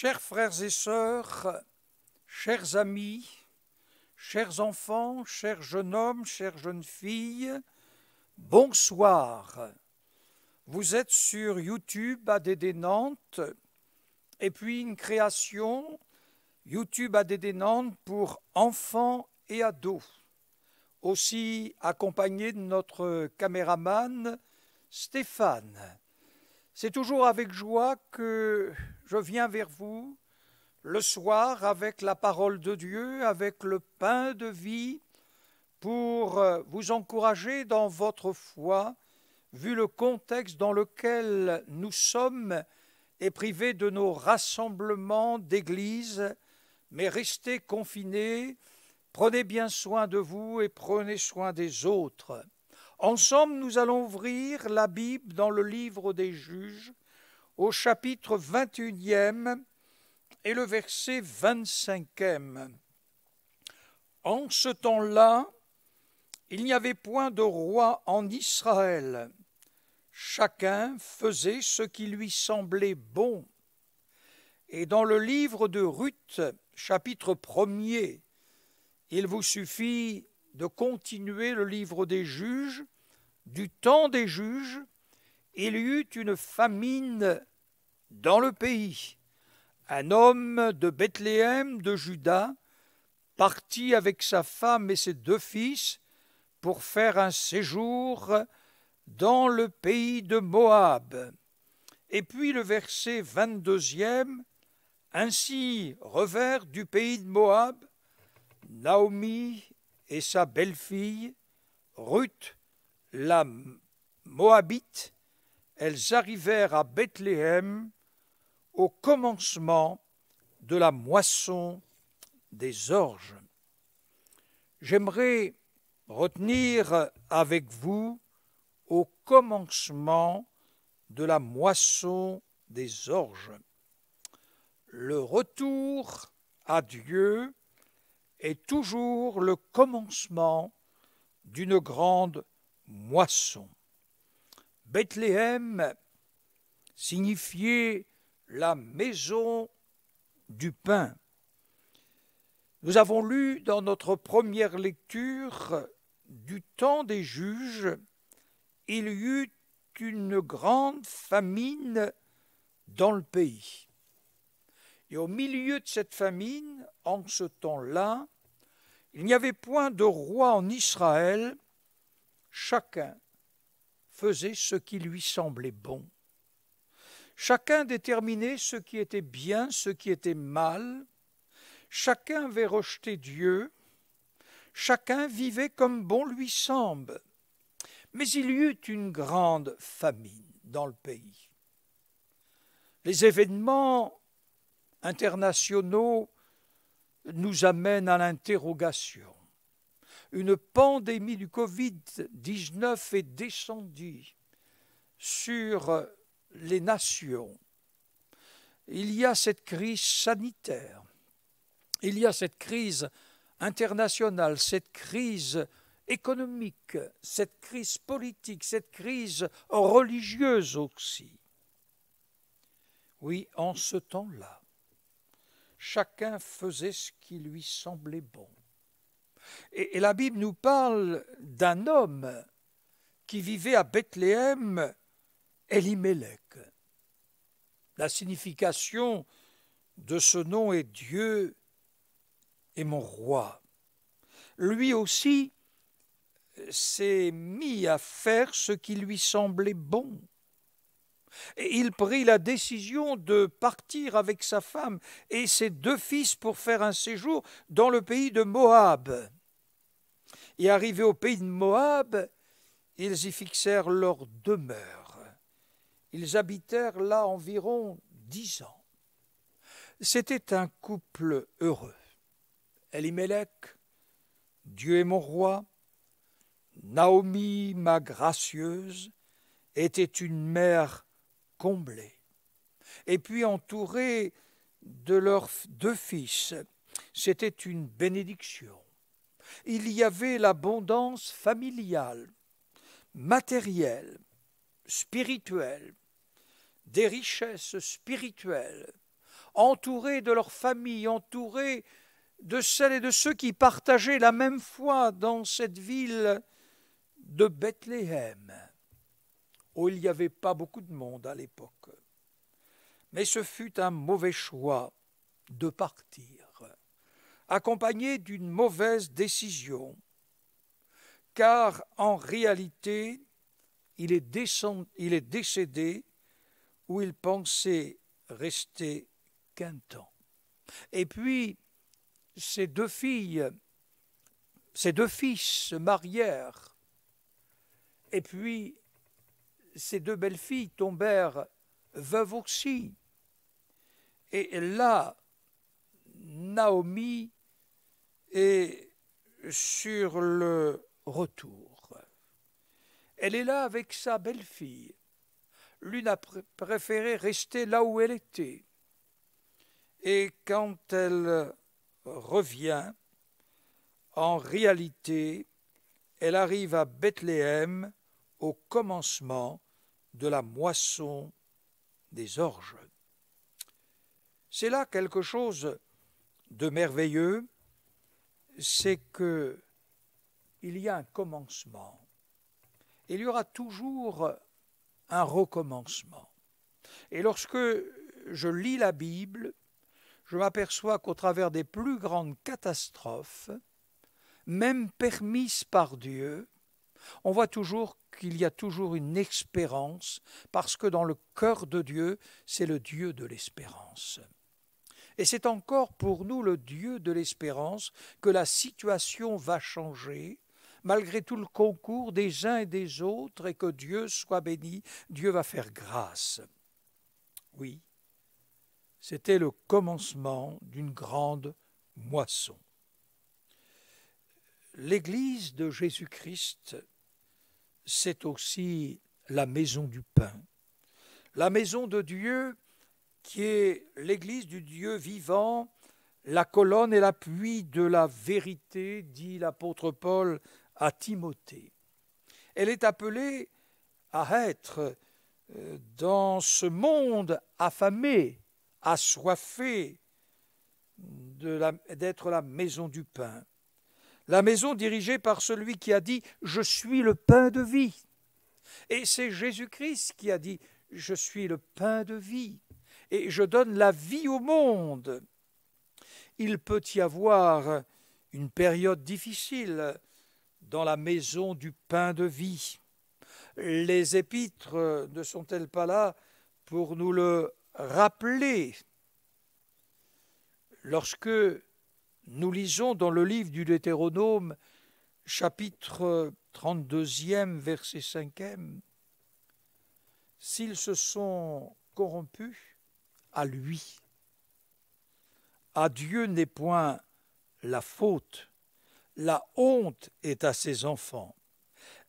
Chers frères et sœurs, chers amis, chers enfants, chers jeunes hommes, chères jeunes filles, bonsoir. Vous êtes sur YouTube ADD Nantes et puis une création YouTube ADD Nantes pour enfants et ados, aussi accompagné de notre caméraman Stéphane. C'est toujours avec joie que je viens vers vous le soir avec la parole de Dieu, avec le pain de vie, pour vous encourager dans votre foi, vu le contexte dans lequel nous sommes et privés de nos rassemblements d'église, mais restez confinés, prenez bien soin de vous et prenez soin des autres. Ensemble, nous allons ouvrir la Bible dans le livre des Juges, au chapitre 21e et le verset 25e. En ce temps-là, il n'y avait point de roi en Israël. Chacun faisait ce qui lui semblait bon. Et dans le livre de Ruth, chapitre 1er, il vous suffit de continuer le livre des juges. Du temps des juges, il y eut une famine dans le pays. Un homme de Bethléem de Juda partit avec sa femme et ses 2 fils pour faire un séjour dans le pays de Moab. Et puis le verset 22e, ainsi revers du pays de Moab, Naomi et sa belle-fille, Ruth, la Moabite, elles arrivèrent à Bethléem au commencement de la moisson des orges. J'aimerais retenir avec vous au commencement de la moisson des orges. Le retour à Dieu est toujours le commencement d'une grande moisson. Bethléem signifiait la maison du pain. Nous avons lu dans notre première lecture du temps des juges, il y eut une grande famine dans le pays. Et au milieu de cette famine, en ce temps-là, il n'y avait point de roi en Israël. Chacun faisait ce qui lui semblait bon. Chacun déterminait ce qui était bien, ce qui était mal. Chacun avait rejeté Dieu. Chacun vivait comme bon lui semble. Mais il y eut une grande famine dans le pays. Les événements internationaux nous amènent à l'interrogation. Une pandémie du Covid-19 est descendue sur les nations. Il y a cette crise sanitaire, il y a cette crise internationale, cette crise économique, cette crise politique, cette crise religieuse aussi. Oui, en ce temps-là, chacun faisait ce qui lui semblait bon. Et la Bible nous parle d'un homme qui vivait à Bethléem, Elimelech. La signification de ce nom est Dieu est mon roi. Lui aussi s'est mis à faire ce qui lui semblait bon. Et il prit la décision de partir avec sa femme et ses 2 fils pour faire un séjour dans le pays de Moab. Et arrivés au pays de Moab, ils y fixèrent leur demeure. Ils habitèrent là environ 10 ans. C'était un couple heureux. Elimelech, Dieu est mon roi. Naomi, ma gracieuse, était une mère comblée. Et puis entourée de leurs 2 fils, c'était une bénédiction. Il y avait l'abondance familiale, matérielle, spirituelle, des richesses spirituelles. entourés de leur famille, entourés de celles et de ceux qui partageaient la même foi dans cette ville de Bethléem, où il n'y avait pas beaucoup de monde à l'époque. Mais ce fut un mauvais choix de partir, accompagné d'une mauvaise décision, car en réalité, il est décédé où il pensait rester qu'un temps. Et puis, ses deux fils se marièrent, et puis ses deux belles-filles tombèrent veuves aussi. Et là, Naomi est sur le retour. Elle est là avec sa belle-fille. L'une a préféré rester là où elle était. Et quand elle revient, en réalité, elle arrive à Bethléem au commencement de la moisson des orges. C'est là quelque chose de merveilleux, c'est que il y a un commencement. Il y aura toujours un recommencement. Et lorsque je lis la Bible, je m'aperçois qu'au travers des plus grandes catastrophes, même permises par Dieu, on voit toujours qu'il y a toujours une espérance, parce que dans le cœur de Dieu, c'est le Dieu de l'espérance. Et c'est encore pour nous le Dieu de l'espérance que la situation va changer, malgré tout le concours des uns et des autres, et que Dieu soit béni, Dieu va faire grâce. Oui, c'était le commencement d'une grande moisson. L'Église de Jésus-Christ, c'est aussi la maison du pain, la maison de Dieu qui est l'Église du Dieu vivant, la colonne et l'appui de la vérité, dit l'apôtre Paul à Timothée. Elle est appelée à être dans ce monde affamé, assoiffé, d'être la maison du pain. La maison dirigée par celui qui a dit « Je suis le pain de vie ». Et c'est Jésus-Christ qui a dit « Je suis le pain de vie et je donne la vie au monde ». Il peut y avoir une période difficile dans la maison du pain de vie. Les épîtres ne sont-elles pas là pour nous le rappeler? Lorsque nous lisons dans le livre du Deutéronome, chapitre 32e, verset 5e, « S'ils se sont corrompus, à lui. À Dieu n'est point la faute, la honte est à ses enfants.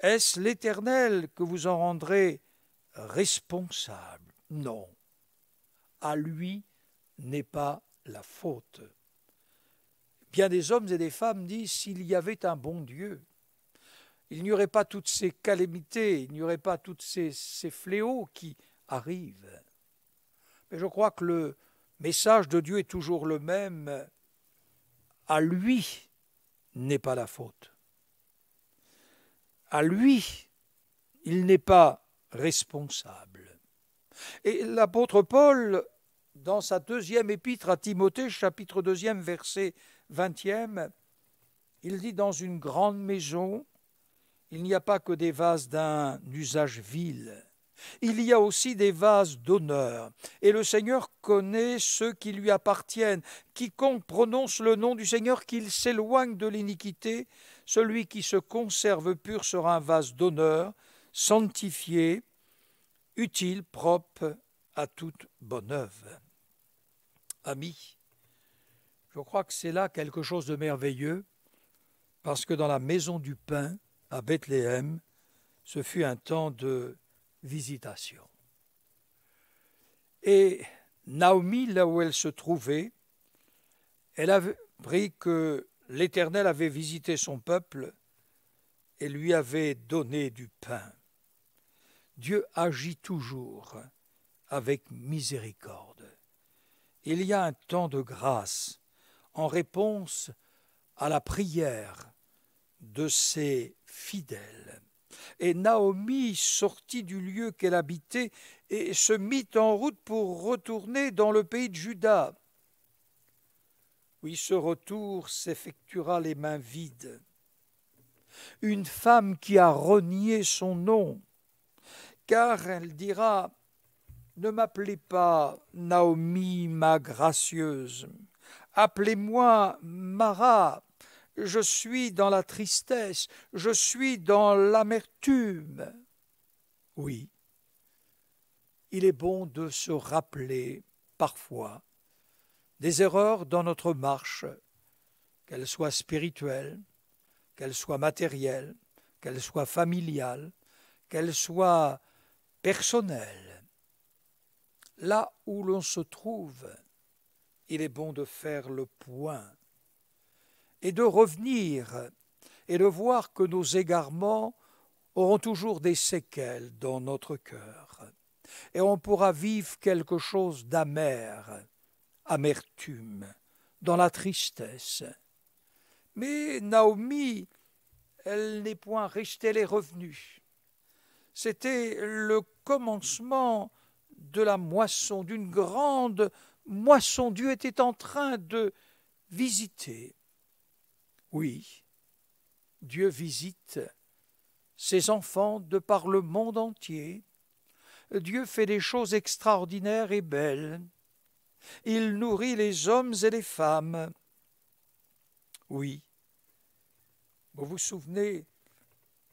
Est-ce l'Éternel que vous en rendrez responsable? Non, à lui n'est pas la faute. » Bien des hommes et des femmes disent, s'il y avait un bon Dieu, il n'y aurait pas toutes ces calamités, il n'y aurait pas tous ces fléaux qui arrivent. Mais je crois que le message de Dieu est toujours le même. À lui n'est pas la faute. À lui, il n'est pas responsable. Et l'apôtre Paul, dans sa deuxième épître à Timothée, chapitre 2, verset 20e, il dit « Dans une grande maison, il n'y a pas que des vases d'un usage vil. Il y a aussi des vases d'honneur, et le Seigneur connaît ceux qui lui appartiennent. Quiconque prononce le nom du Seigneur, qu'il s'éloigne de l'iniquité. Celui qui se conserve pur sera un vase d'honneur, sanctifié, utile, propre à toute bonne œuvre. » Amis, je crois que c'est là quelque chose de merveilleux, parce que dans la maison du pain, à Bethléem, ce fut un temps de visitation. Et Naomi, là où elle se trouvait, elle avait appris que l'Éternel avait visité son peuple et lui avait donné du pain. Dieu agit toujours avec miséricorde. il y a un temps de grâce en réponse à la prière de ses fidèles. Et Naomi sortit du lieu qu'elle habitait et se mit en route pour retourner dans le pays de Juda. Oui, ce retour s'effectuera les mains vides. Une femme qui a renié son nom, car elle dira « Ne m'appelez pas Naomi, ma gracieuse, appelez-moi Mara, je suis dans la tristesse, je suis dans l'amertume. » Oui, il est bon de se rappeler parfois des erreurs dans notre marche, qu'elles soient spirituelles, qu'elles soient matérielles, qu'elles soient familiales, qu'elles soient personnelles. Là où l'on se trouve, il est bon de faire le point et de revenir et de voir que nos égarements auront toujours des séquelles dans notre cœur. Et on pourra vivre quelque chose d'amer, amertume, dans la tristesse. Mais Naomi, elle n'est point restée, elle est revenue. C'était le commencement de la moisson, d'une grande moisson. Dieu était en train de visiter. Oui, Dieu visite ses enfants de par le monde entier. Dieu fait des choses extraordinaires et belles. Il nourrit les hommes et les femmes. Oui, vous vous souvenez,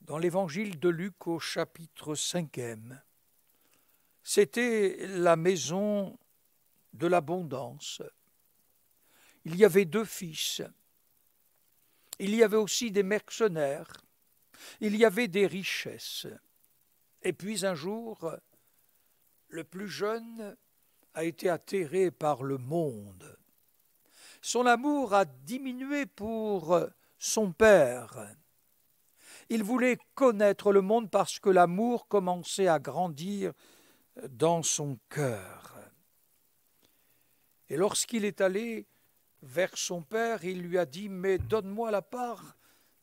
dans l'évangile de Luc au chapitre 5e, c'était la maison de l'abondance. Il y avait 2 fils. Il y avait aussi des mercenaires. Il y avait des richesses. Et puis un jour, le plus jeune a été atterré par le monde. Son amour a diminué pour son père. Il voulait connaître le monde parce que l'amour commençait à grandir dans son cœur. Et lorsqu'il est allé vers son père, il lui a dit « Mais donne-moi la part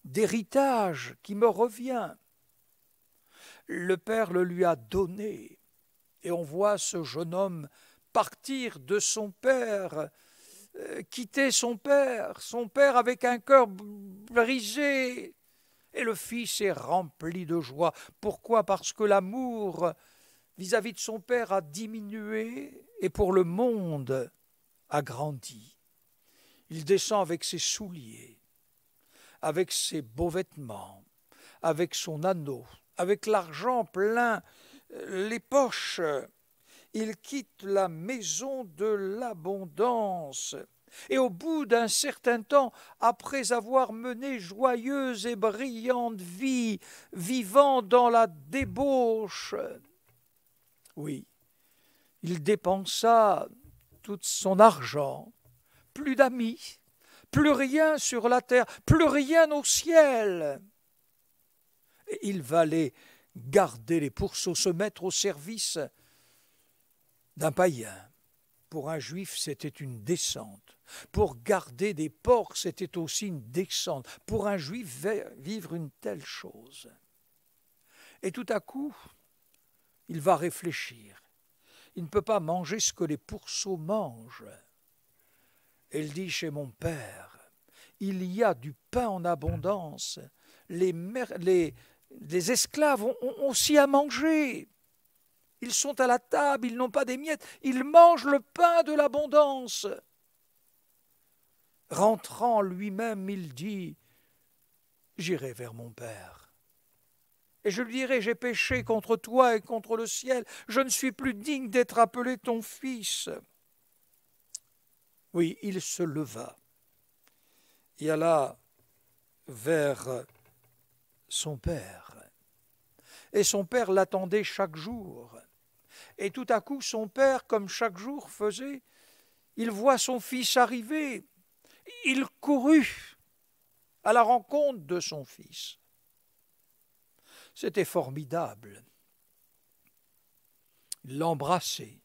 d'héritage qui me revient. » Le père le lui a donné. Et on voit ce jeune homme partir de son père, quitter son père avec un cœur brisé. Et le fils est rempli de joie. Pourquoi? Parce que l'amour vis-à-vis de son père a diminué et pour le monde a grandi. Il descend avec ses souliers, avec ses beaux vêtements, avec son anneau, avec l'argent plein les poches. Il quitte la maison de l'abondance. Et au bout d'un certain temps, après avoir mené joyeuse et brillante vie, vivant dans la débauche, oui, il dépensa tout son argent, plus d'amis, plus rien sur la terre, plus rien au ciel. Et il va aller garder les pourceaux, se mettre au service d'un païen. Pour un juif, c'était une descente. Pour garder des porcs, c'était aussi une descente. Pour un juif, vivre une telle chose. Et tout à coup, il va réfléchir. Il ne peut pas manger ce que les pourceaux mangent. Et il dit chez mon père, il y a du pain en abondance. Les esclaves ont aussi à manger. Ils sont à la table, ils n'ont pas des miettes, ils mangent le pain de l'abondance. Rentrant lui-même, il dit, j'irai vers mon père. Et je lui dirai, j'ai péché contre toi et contre le ciel, je ne suis plus digne d'être appelé ton fils. Oui, il se leva et alla vers son père. Et son père l'attendait chaque jour. Et tout à coup, son père, comme chaque jour faisait, il voit son fils arriver. Il courut à la rencontre de son fils. C'était formidable. Il l'embrassait.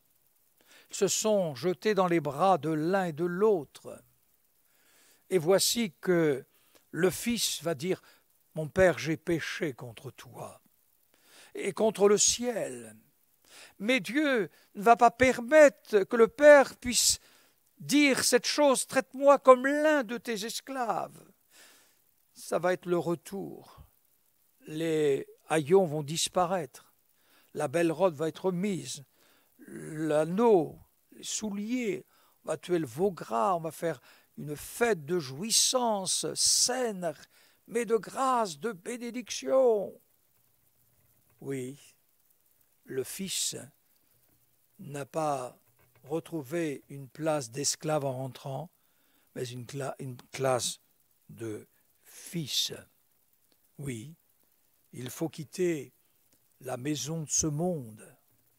se sont jetés dans les bras de l'un et de l'autre. Et voici que le Fils va dire « Mon Père, j'ai péché contre toi et contre le ciel. » Mais Dieu ne va pas permettre que le Père puisse dire cette chose « Traite-moi comme l'un de tes esclaves. » Ça va être le retour. Les haillons vont disparaître. La belle robe va être mise. L'anneau, les souliers, on va tuer le veau gras, on va faire une fête de jouissance saine, mais de grâce, de bénédiction. Oui, le Fils n'a pas retrouvé une place d'esclave en rentrant, mais une classe de fils. Oui, il faut quitter la maison de ce monde,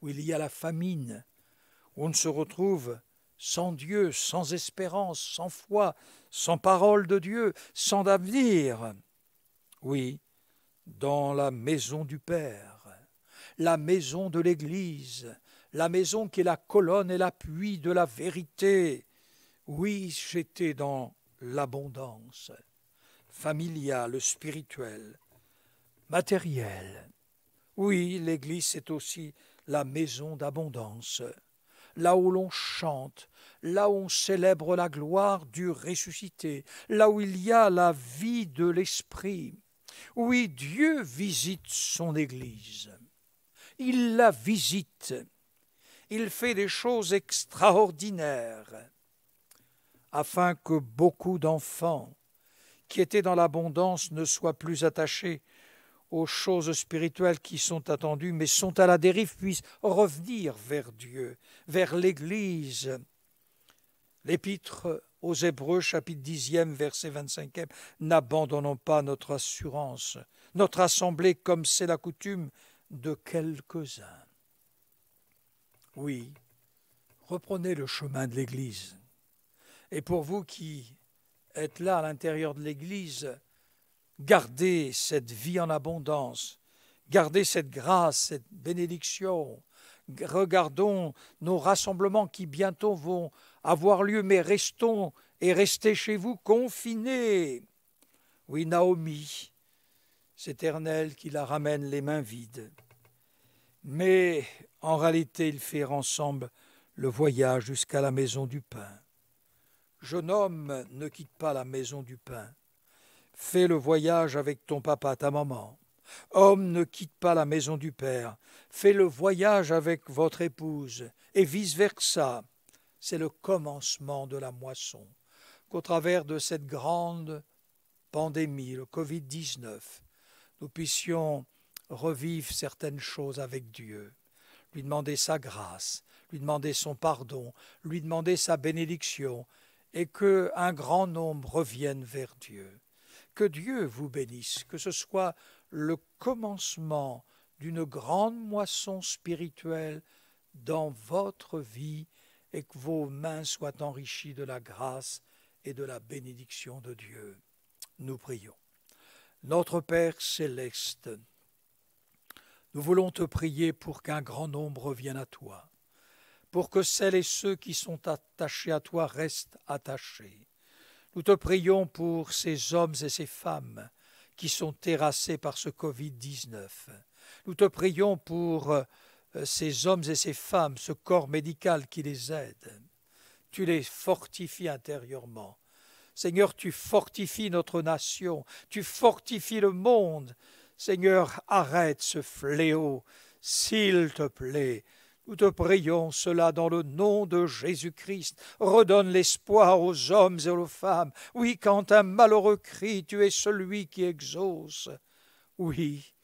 où il y a la famine, où on se retrouve sans Dieu, sans espérance, sans foi, sans parole de Dieu, sans avenir. Oui, dans la maison du Père, la maison de l'Église, la maison qui est la colonne et l'appui de la vérité. Oui, j'étais dans l'abondance familiale, spirituelle, matérielle. Oui, l'Église, c'est aussi la maison d'abondance, là où l'on chante, là où on célèbre la gloire du ressuscité, là où il y a la vie de l'Esprit. Oui, Dieu visite son Église. Il la visite. Il fait des choses extraordinaires afin que beaucoup d'enfants qui étaient dans l'abondance ne soient plus attachés aux choses spirituelles qui sont attendues, mais sont à la dérive, puissent revenir vers Dieu, vers l'Église. L'Épître aux Hébreux, chapitre 10e, verset 25e, « N'abandonnons pas notre assurance, notre assemblée, comme c'est la coutume de quelques-uns. » Oui, reprenez le chemin de l'Église. Et pour vous qui êtes là à l'intérieur de l'Église, gardez cette vie en abondance, gardez cette grâce, cette bénédiction. Regardons nos rassemblements qui bientôt vont avoir lieu, mais restons et restez chez vous confinés. Oui, Naomi, c'est Éternel qui la ramène les mains vides. Mais en réalité, ils firent ensemble le voyage jusqu'à la maison du pain. Jeune homme, ne quitte pas la maison du pain. Fais le voyage avec ton papa, ta maman. Homme, ne quitte pas la maison du Père. Fais le voyage avec votre épouse, et vice-versa. C'est le commencement de la moisson. Qu'au travers de cette grande pandémie, le Covid-19, nous puissions revivre certaines choses avec Dieu, lui demander sa grâce, lui demander son pardon, lui demander sa bénédiction, et qu'un grand nombre revienne vers Dieu. Que Dieu vous bénisse, que ce soit le commencement d'une grande moisson spirituelle dans votre vie et que vos mains soient enrichies de la grâce et de la bénédiction de Dieu. Nous prions. Notre Père céleste, nous voulons te prier pour qu'un grand nombre revienne à toi, pour que celles et ceux qui sont attachés à toi restent attachés. Nous te prions pour ces hommes et ces femmes qui sont terrassés par ce Covid-19. Nous te prions pour ces hommes et ces femmes, ce corps médical qui les aide. Tu les fortifies intérieurement. Seigneur, tu fortifies notre nation, tu fortifies le monde. Seigneur, arrête ce fléau, s'il te plaît. Nous te prions cela dans le nom de Jésus-Christ. Redonne l'espoir aux hommes et aux femmes. Oui, quand un malheureux crie, tu es celui qui exauce. Oui,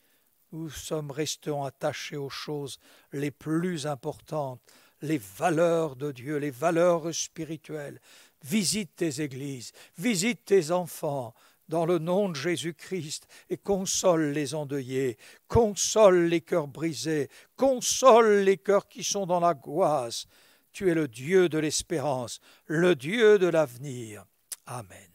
nous sommes restons attachés aux choses les plus importantes, les valeurs de Dieu, les valeurs spirituelles. Visite tes églises, visite tes enfants, dans le nom de Jésus-Christ, et console les endeuillés, console les cœurs brisés, console les cœurs qui sont dans l'angoisse. Tu es le Dieu de l'espérance, le Dieu de l'avenir. Amen.